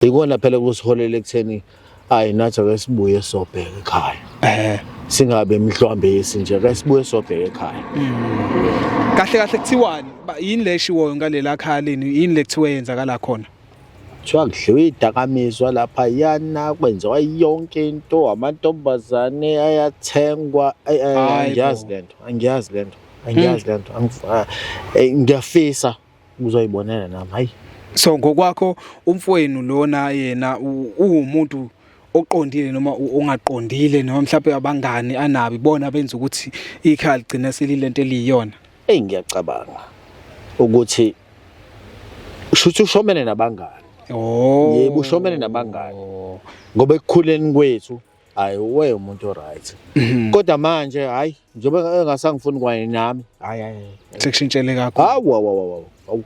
Ikona phela kusiholele ekutheni hayi nathi ake sibuye sobheka ekhaya. Singabe emhlwambesi nje ake sibuye sobheka ekhaya. Kahle kahle kuthiwani? Yini le eshiwoyo ngalela khaya leni? Yini le kuthiwa yenzakala khona? Kuthiwa kudliwa idakamizwa lapha yana kwenziwa yonke into, amantombazane ayathengwa. Angiyazi lento. Ngiyafisa ukuzoyibonela nami, hayi. So ngokwakho umfowenu lona yena uwumuntu oqondile noma ongaqondile noma mhlawumbe abangani anabi bona benza ukuthi ikhaya ligcina selilento eliyiyona? Ngiyacabanga ukuthi ushuthi ushomene nabangani. Yebo, ushomene nabangani. Ngoba ekukhuleni kwethu hayi uwe umuntu oright. Kodwa manje hayi njengoba engasangifuni kwaye nami. Hayi. Sekushintshele kakhulu. Hawu.